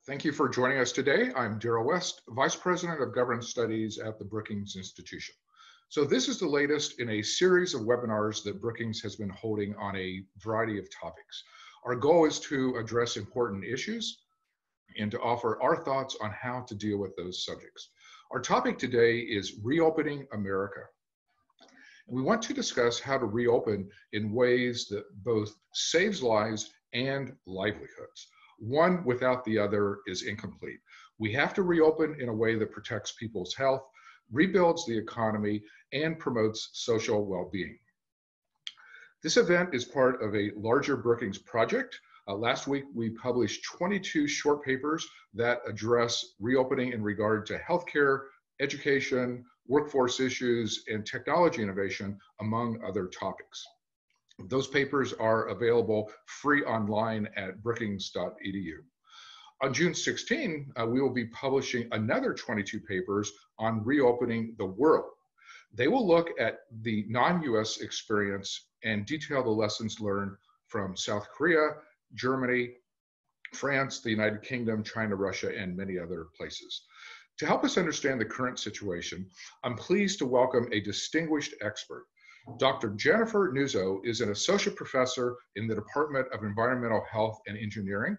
Thank you for joining us today. I'm Darrell West, Vice President of Governance Studies at the Brookings Institution. So this is the latest in a series of webinars that Brookings has been holding on a variety of topics. Our goal is to address important issues and to offer our thoughts on how to deal with those subjects. Our topic today is Reopening America. And we want to discuss how to reopen in ways that both saves lives and livelihoods. One without the other is incomplete. We have to reopen in a way that protects people's health, rebuilds the economy, and promotes social well-being. This event is part of a larger Brookings project. Last week, we published 22 short papers that address reopening in regard to healthcare, education, workforce issues, and technology innovation, among other topics. Those papers are available free online at brookings.edu. On June 16, we will be publishing another 22 papers on reopening the world. They will look at the non-US experience and detail the lessons learned from South Korea, Germany, France, the United Kingdom, China, Russia, and many other places. To help us understand the current situation, I'm pleased to welcome a distinguished expert. Dr. Jennifer Nuzzo is an associate professor in the Department of Environmental Health and Engineering,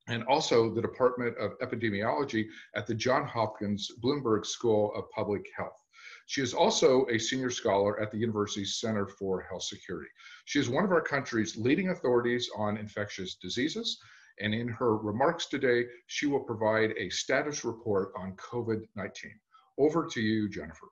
and also the Department of Epidemiology at the Johns Hopkins Bloomberg School of Public Health. She is also a senior scholar at the university's Center for Health Security. She is one of our country's leading authorities on infectious diseases, and in her remarks today, she will provide a status report on COVID-19. Over to you, Jennifer.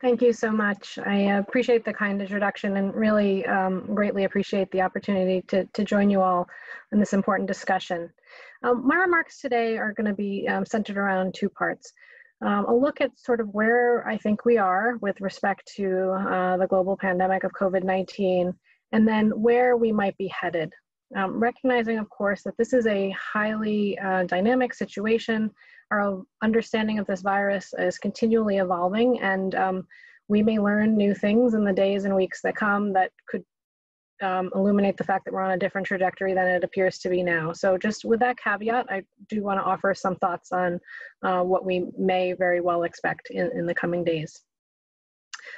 Thank you so much. I appreciate the kind introduction and really greatly appreciate the opportunity to join you all in this important discussion. My remarks today are going to be centered around two parts. A look at sort of where I think we are with respect to the global pandemic of COVID-19, and then where we might be headed. Recognizing, of course, that this is a highly dynamic situation. Our understanding of this virus is continually evolving, and we may learn new things in the days and weeks that come that could illuminate the fact that we're on a different trajectory than it appears to be now. So just with that caveat, I do want to offer some thoughts on what we may very well expect in the coming days.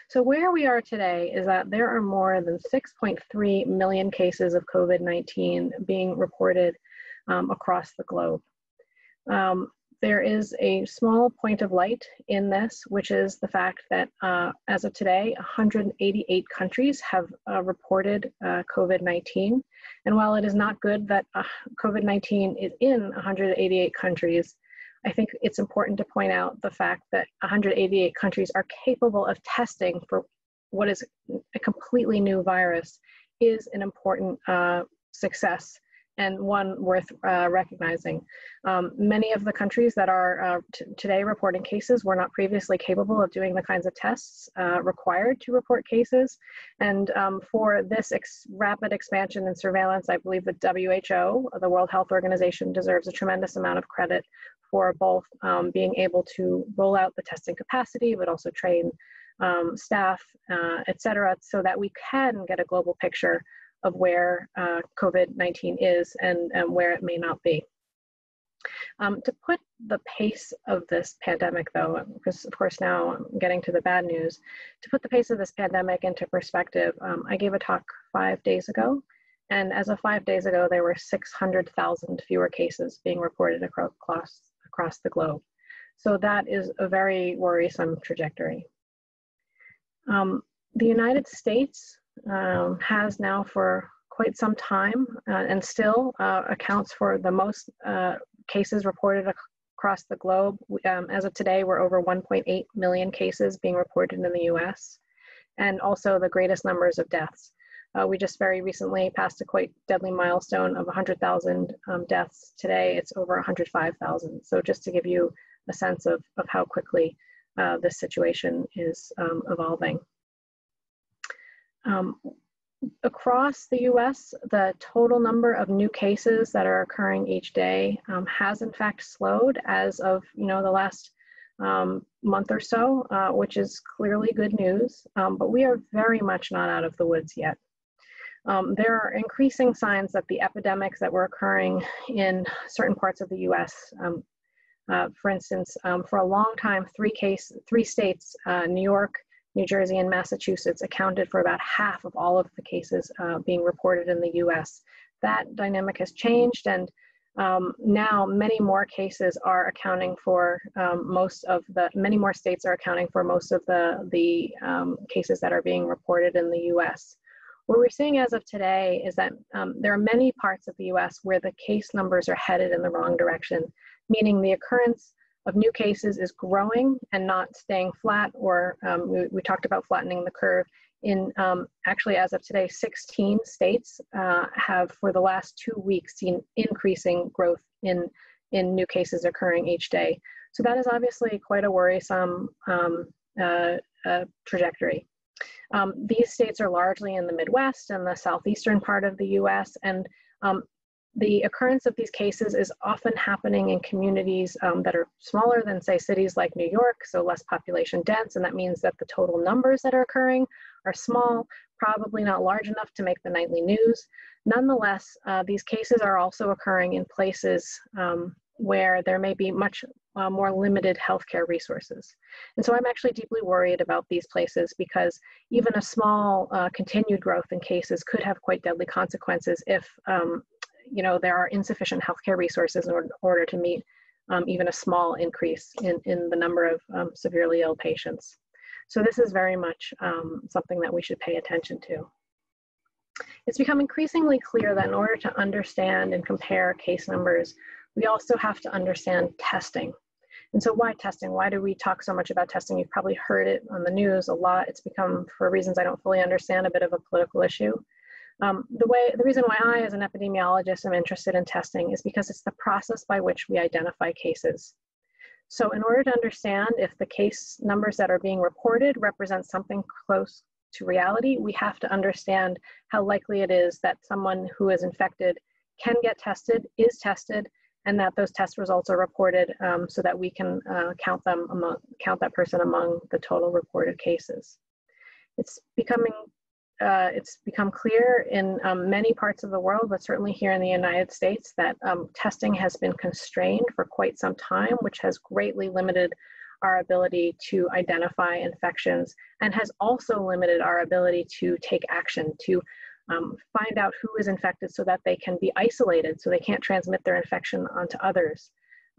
So where we are today is that there are more than 6.3 million cases of COVID-19 being reported across the globe. There is a small point of light in this, which is the fact that as of today, 188 countries have reported COVID-19. And while it is not good that COVID-19 is in 188 countries, I think it's important to point out the fact that 188 countries are capable of testing for what is a completely new virus is an important success, and one worth recognizing. Many of the countries that are today reporting cases were not previously capable of doing the kinds of tests required to report cases. And for this rapid expansion and surveillance, I believe the WHO, the World Health Organization, deserves a tremendous amount of credit for both being able to roll out the testing capacity, but also train staff, et cetera, so that we can get a global picture of where COVID-19 is and where it may not be. To put the pace of this pandemic, though, because of course now I'm getting to the bad news, to put the pace of this pandemic into perspective, I gave a talk 5 days ago, and as of 5 days ago, there were 600,000 fewer cases being reported across the globe. So that is a very worrisome trajectory. The United States has now for quite some time and still accounts for the most cases reported across the globe. As of today, we're over 1.8 million cases being reported in the US, and also the greatest numbers of deaths. We just very recently passed a quite deadly milestone of 100,000 deaths. Today, it's over 105,000. So just to give you a sense of how quickly this situation is evolving. Across the US, the total number of new cases that are occurring each day has in fact slowed as of the last month or so, which is clearly good news, but we are very much not out of the woods yet. there are increasing signs that the epidemics that were occurring in certain parts of the US, for instance, for a long time, three states, New York, New Jersey, and Massachusetts, accounted for about half of all of the cases being reported in the US. That dynamic has changed, and now many more cases are accounting for many more states are accounting for most of the cases that are being reported in the US. What we're seeing as of today is that there are many parts of the US where the case numbers are headed in the wrong direction, meaning the occurrence of new cases is growing and not staying flat, or we talked about flattening the curve. Actually, as of today, 16 states have for the last 2 weeks seen increasing growth in new cases occurring each day. So that is obviously quite a worrisome trajectory. These states are largely in the Midwest and the southeastern part of the US, and the occurrence of these cases is often happening in communities that are smaller than, say, cities like New York, so less population dense, and that means that the total numbers that are occurring are small, probably not large enough to make the nightly news. Nonetheless, these cases are also occurring in places where there may be much more limited healthcare resources. And so I'm actually deeply worried about these places, because even a small continued growth in cases could have quite deadly consequences if there are insufficient healthcare resources in order to meet even a small increase in the number of severely ill patients. So this is very much something that we should pay attention to. It's become increasingly clear that in order to understand and compare case numbers, we also have to understand testing. And so why testing? Why do we talk so much about testing? You've probably heard it on the news a lot. It's become, for reasons I don't fully understand, a bit of a political issue. The reason why I, as an epidemiologist, am interested in testing is because it's the process by which we identify cases. So in order to understand if the case numbers that are being reported represent something close to reality, we have to understand how likely it is that someone who is infected can get tested, is tested, and that those test results are reported so that we can count that person among the total reported cases. It's become clear in many parts of the world, but certainly here in the United States, that testing has been constrained for quite some time, which has greatly limited our ability to identify infections, and has also limited our ability to take action, to find out who is infected so that they can be isolated, so they can't transmit their infection onto others,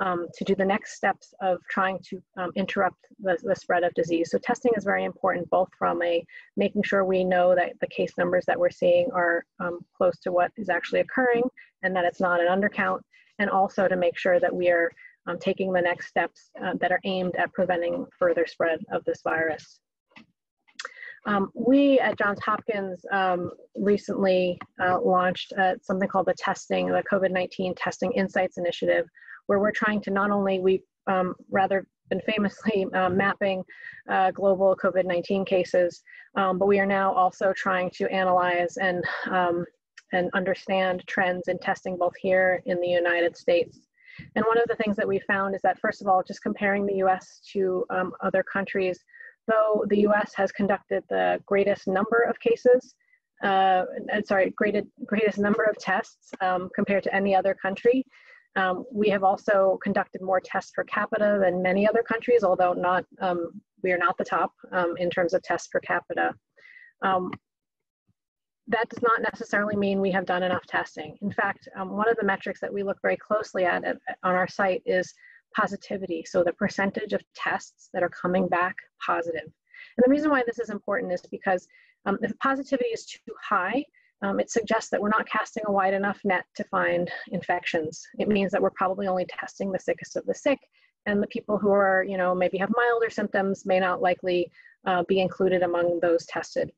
to do the next steps of trying to interrupt the spread of disease. So testing is very important, both from making sure we know that the case numbers that we're seeing are close to what is actually occurring and that it's not an undercount, and also to make sure that we are taking the next steps that are aimed at preventing further spread of this virus. We at Johns Hopkins recently launched something called the COVID-19 Testing Insights Initiative, where we're trying to not only, we've rather been famously mapping global COVID-19 cases, but we are now also trying to analyze and understand trends in testing both here in the United States. And one of the things that we found is that, first of all, just comparing the US to other countries, though the US has conducted the greatest number of cases, greatest number of tests compared to any other country, we have also conducted more tests per capita than many other countries, although we are not the top in terms of tests per capita. That does not necessarily mean we have done enough testing. In fact, one of the metrics that we look very closely at on our site is positivity, so the percentage of tests that are coming back positive. And the reason why this is important is because if positivity is too high, it suggests that we're not casting a wide enough net to find infections. It means that we're probably only testing the sickest of the sick, and the people who are, maybe have milder symptoms may not likely be included among those tested.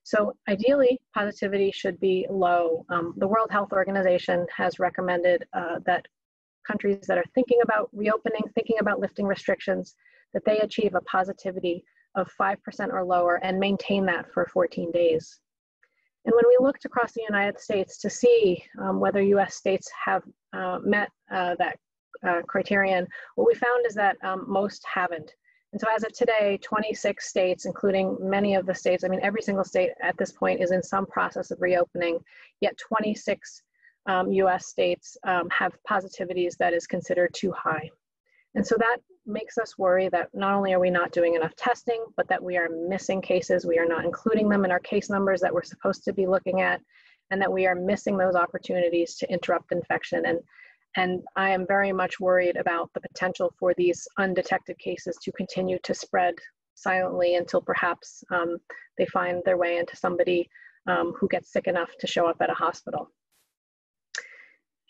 So ideally, positivity should be low. The World Health Organization has recommended that countries that are thinking about reopening, thinking about lifting restrictions, that they achieve a positivity of 5% or lower and maintain that for 14 days. And when we looked across the United States to see whether US states have met that criterion, what we found is that most haven't. And so as of today, 26 states, including many of the states, I mean, every single state at this point is in some process of reopening, yet 26 US states have positivities that is considered too high. And so that makes us worry that not only are we not doing enough testing, but that we are missing cases, we are not including them in our case numbers that we're supposed to be looking at, and that we are missing those opportunities to interrupt infection. And I am very much worried about the potential for these undetected cases to continue to spread silently until perhaps they find their way into somebody who gets sick enough to show up at a hospital.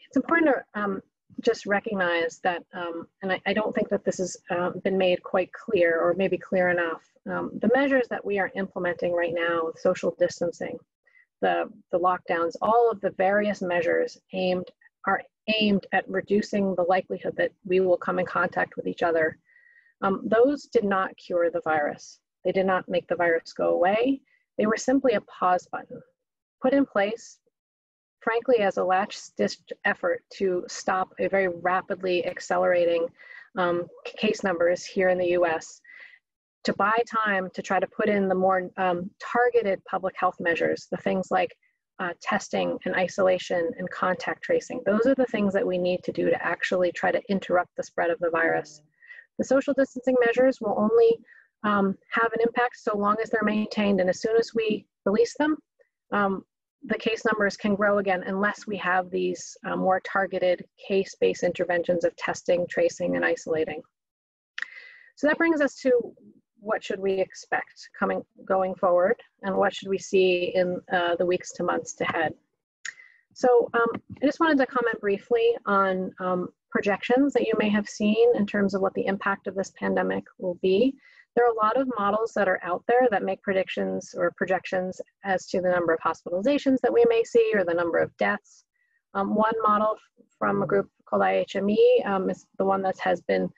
It's important to just recognize that, and I don't think that this has been made quite clear, or maybe clear enough, the measures that we are implementing right now, social distancing, the lockdowns, all of the various measures are aimed at reducing the likelihood that we will come in contact with each other. Those did not cure the virus. They did not make the virus go away. They were simply a pause button put in place, frankly, as a last-ditch effort to stop a very rapidly accelerating case numbers here in the US, to buy time to try to put in the more targeted public health measures, the things like testing and isolation and contact tracing. Those are the things that we need to do to actually try to interrupt the spread of the virus. The social distancing measures will only have an impact so long as they're maintained, and as soon as we release them, the case numbers can grow again unless we have these more targeted case-based interventions of testing, tracing, and isolating. So that brings us to what should we expect going forward, and what should we see in the weeks to months ahead. So I just wanted to comment briefly on projections that you may have seen in terms of what the impact of this pandemic will be. There are a lot of models that are out there that make predictions or projections as to the number of hospitalizations that we may see, or the number of deaths. One model from a group called IHME is the one that has been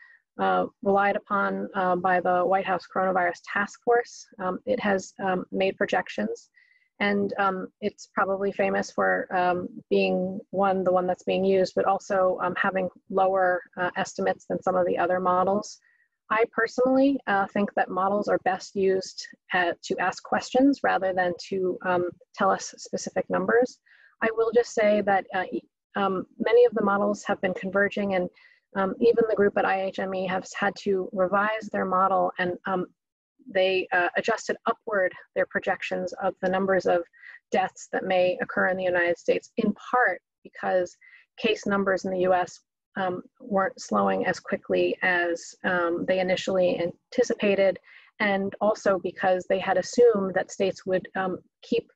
relied upon by the White House Coronavirus Task Force. It has made projections, and it's probably famous for being the one that's being used, but also having lower estimates than some of the other models. I personally think that models are best used to ask questions rather than to tell us specific numbers. I will just say that many of the models have been converging, and even the group at IHME has had to revise their model, and they adjusted upward their projections of the numbers of deaths that may occur in the United States, in part because case numbers in the US weren't slowing as quickly as they initially anticipated, and also because they had assumed that states would keep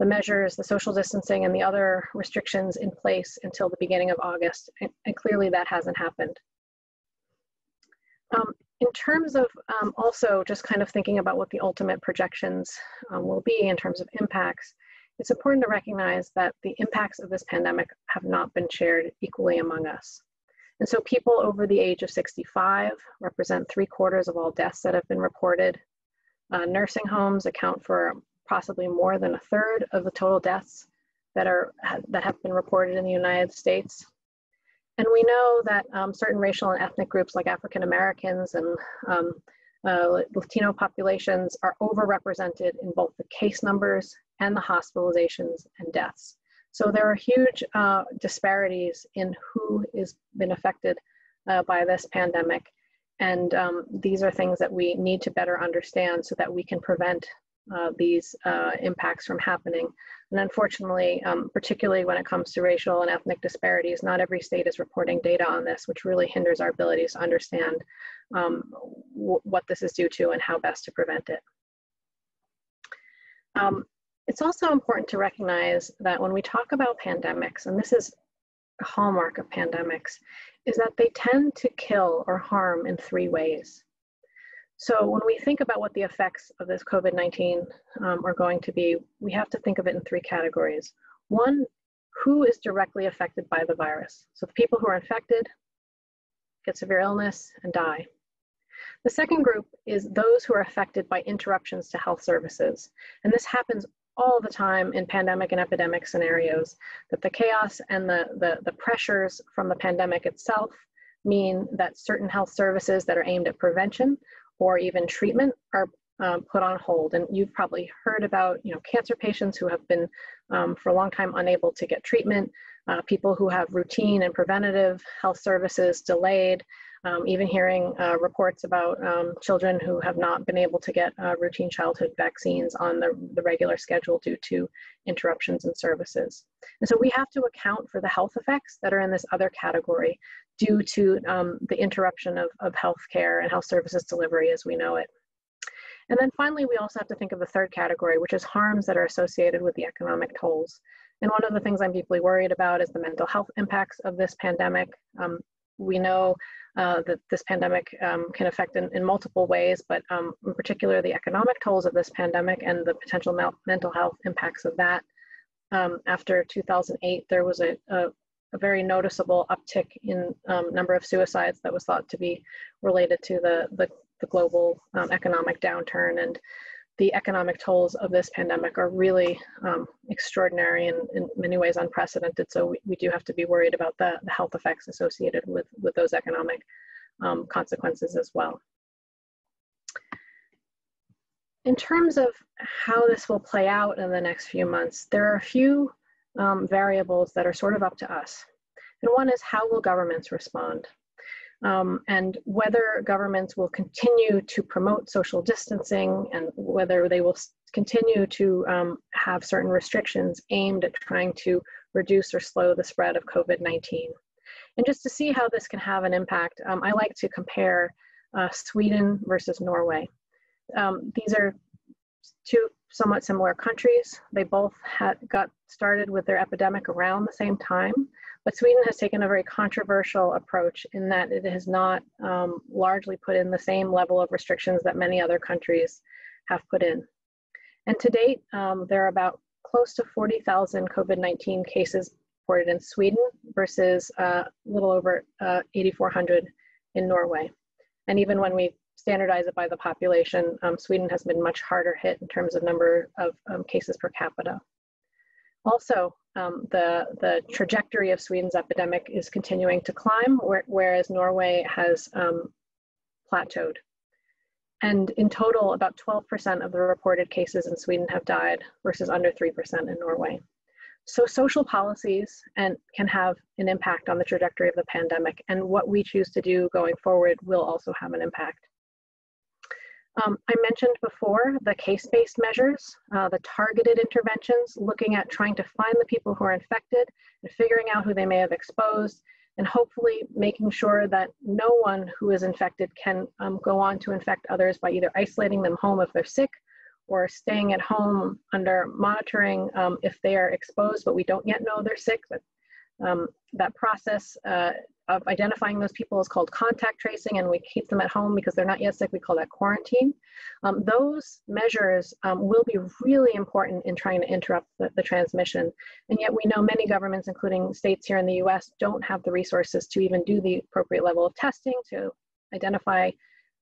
the measures, the social distancing and the other restrictions in place until the beginning of August, and clearly that hasn't happened. In terms of also just kind of thinking about what the ultimate projections will be in terms of impacts, it's important to recognize that the impacts of this pandemic have not been shared equally among us. And so people over the age of 65 represent 3/4 of all deaths that have been reported. Nursing homes account for possibly more than 1/3 of the total deaths that have been reported in the United States. And we know that certain racial and ethnic groups like African Americans and Latino populations are overrepresented in both the case numbers and the hospitalizations and deaths. So there are huge disparities in who has been affected by this pandemic. And these are things that we need to better understand so that we can prevent these impacts from happening. And unfortunately, particularly when it comes to racial and ethnic disparities, not every state is reporting data on this, which really hinders our abilities to understand what this is due to and how best to prevent it. It's also important to recognize that when we talk about pandemics, and this is a hallmark of pandemics, is that they tend to kill or harm in 3 ways. So when we think about what the effects of this COVID-19 are going to be, we have to think of it in 3 categories. One, who is directly affected by the virus? So the people who are infected get severe illness and die. The second group is those who are affected by interruptions to health services. And this happens all the time in pandemic and epidemic scenarios, that the chaos and the pressures from the pandemic itself mean that certain health services that are aimed at prevention or even treatment are put on hold. And you've probably heard about, cancer patients who have been for a long time unable to get treatment, people who have routine and preventative health services delayed, even hearing reports about children who have not been able to get routine childhood vaccines on the regular schedule due to interruptions in services. And so we have to account for the health effects that are in this other category due to the interruption of healthcare and health services delivery as we know it. And then finally, we also have to think of the third category, which is harms that are associated with the economic tolls. And one of the things I'm deeply worried about is the mental health impacts of this pandemic. We know that this pandemic can affect in multiple ways, but in particular, the economic tolls of this pandemic and the potential mental health impacts of that. After 2008, there was a very noticeable uptick in number of suicides that was thought to be related to the global economic downturn, and the economic tolls of this pandemic are really extraordinary and in many ways unprecedented. So we do have to be worried about the health effects associated with those economic consequences as well. In terms of how this will play out in the next few months, there are a few variables that are sort of up to us. And one is, how will governments respond? And whether governments will continue to promote social distancing and whether they will continue to have certain restrictions aimed at trying to reduce or slow the spread of COVID-19. And just to see how this can have an impact, I like to compare Sweden versus Norway. These are two somewhat similar countries. They both got started with their epidemic around the same time. But Sweden has taken a very controversial approach in that it has not largely put in the same level of restrictions that many other countries have put in. And to date, there are about close to 40,000 COVID-19 cases reported in Sweden versus a little over 8,400 in Norway. And even when we standardize it by the population, Sweden has been much harder hit in terms of number of cases per capita. Also, the trajectory of Sweden's epidemic is continuing to climb, whereas Norway has plateaued. And in total, about 12% of the reported cases in Sweden have died versus under 3% in Norway. So social policies can have an impact on the trajectory of the pandemic, and what we choose to do going forward will also have an impact. I mentioned before the case-based measures, the targeted interventions, looking at trying to find the people who are infected and figuring out who they may have exposed, and hopefully making sure that no one who is infected can go on to infect others by either isolating them home if they're sick or staying at home under monitoring if they are exposed but we don't yet know they're sick. But that process of identifying those people is called contact tracing, and we keep them at home because they're not yet sick. We call that quarantine. Those measures will be really important in trying to interrupt the transmission. And yet we know many governments, including states here in the US, don't have the resources to even do the appropriate level of testing to identify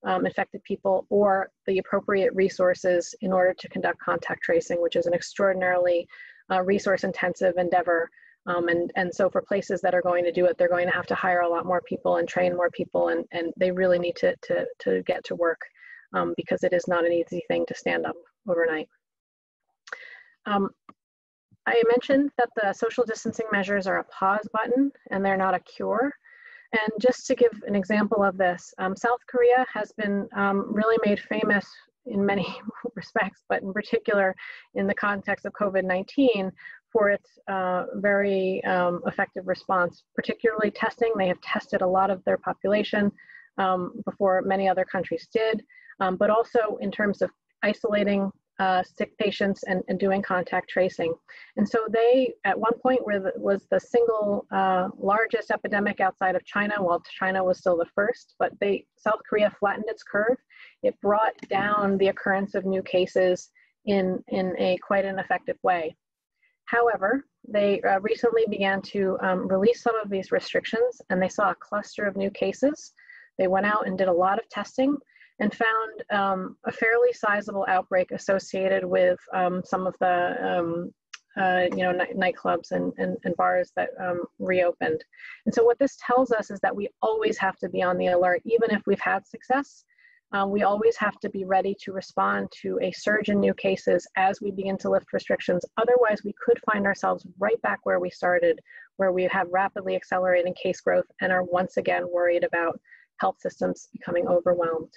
infected people, or the appropriate resources in order to conduct contact tracing, which is an extraordinarily resource-intensive endeavor. And so for places that are going to do it, they're going to have to hire a lot more people and train more people, and they really need to get to work because it is not an easy thing to stand up overnight. I mentioned that the social distancing measures are a pause button and they're not a cure. And just to give an example of this, South Korea has been really made famous in many respects, but in particular in the context of COVID-19 for its very effective response, particularly testing. They have tested a lot of their population before many other countries did, but also in terms of isolating sick patients and doing contact tracing. And so they, at one point, was the single largest epidemic outside of China, while China was still the first, but South Korea flattened its curve. It brought down the occurrence of new cases in quite an effective way. However, they recently began to release some of these restrictions, and they saw a cluster of new cases. They went out and did a lot of testing and found a fairly sizable outbreak associated with some of the nightclubs and bars that reopened. And so what this tells us is that we always have to be on the alert, even if we've had success. We always have to be ready to respond to a surge in new cases as we begin to lift restrictions. Otherwise, we could find ourselves right back where we started, where we have rapidly accelerating case growth and are once again worried about health systems becoming overwhelmed.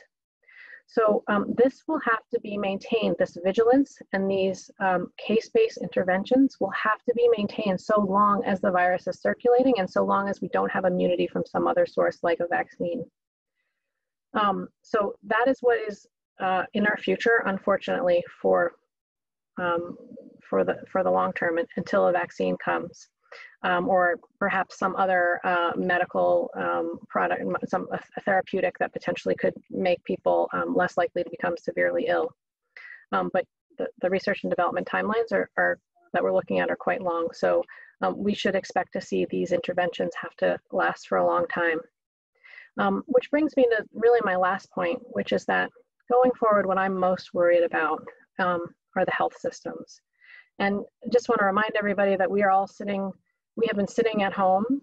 So this will have to be maintained. This vigilance and these case-based interventions will have to be maintained so long as the virus is circulating and so long as we don't have immunity from some other source like a vaccine. So that is what is in our future, unfortunately, for the long term until a vaccine comes, or perhaps some other medical product, a therapeutic that potentially could make people less likely to become severely ill. But the research and development timelines are that we're looking at are quite long. So we should expect to see these interventions have to last for a long time. Which brings me to really my last point, which is that going forward, what I'm most worried about are the health systems. And I just want to remind everybody that we have been sitting at home.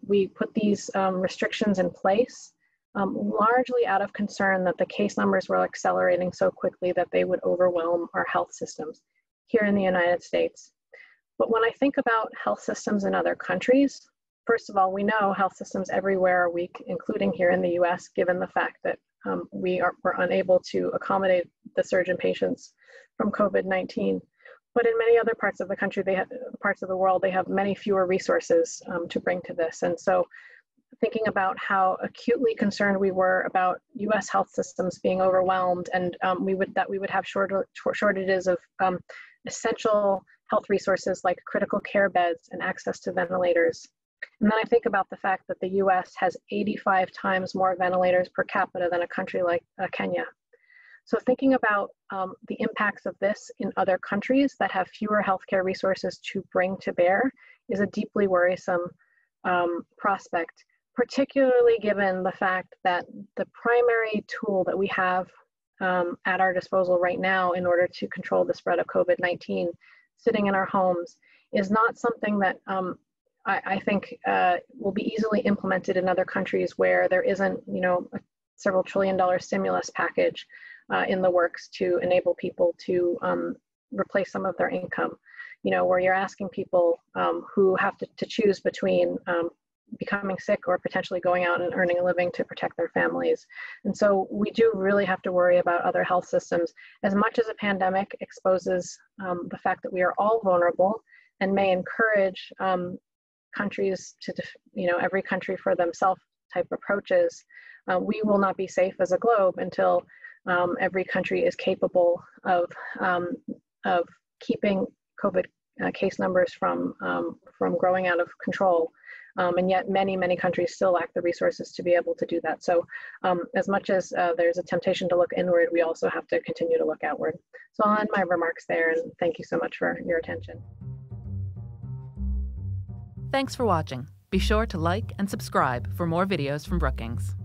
We put these restrictions in place largely out of concern that the case numbers were accelerating so quickly that they would overwhelm our health systems here in the United States. But when I think about health systems in other countries, first of all, we know health systems everywhere are weak, including here in the US, given the fact that we're unable to accommodate the surge in patients from COVID-19. But in many other parts of the country, parts of the world, they have many fewer resources to bring to this. And so thinking about how acutely concerned we were about US health systems being overwhelmed and we would have shortages of essential health resources like critical care beds and access to ventilators. And then I think about the fact that the US has 85 times more ventilators per capita than a country like Kenya. So thinking about the impacts of this in other countries that have fewer healthcare resources to bring to bear is a deeply worrisome prospect, particularly given the fact that the primary tool that we have at our disposal right now in order to control the spread of COVID-19, sitting in our homes, is not something that I think will be easily implemented in other countries where there isn't, a several $1 trillion stimulus package in the works to enable people to replace some of their income, where you're asking people who have to choose between becoming sick or potentially going out and earning a living to protect their families. And so we do really have to worry about other health systems. As much as a pandemic exposes the fact that we are all vulnerable and may encourage countries to, every country for themselves type approaches, we will not be safe as a globe until every country is capable of keeping COVID case numbers from growing out of control. And yet many, many countries still lack the resources to be able to do that. So as much as there's a temptation to look inward, we also have to continue to look outward. So I'll end my remarks there, and thank you so much for your attention. Thanks for watching. Be sure to like and subscribe for more videos from Brookings.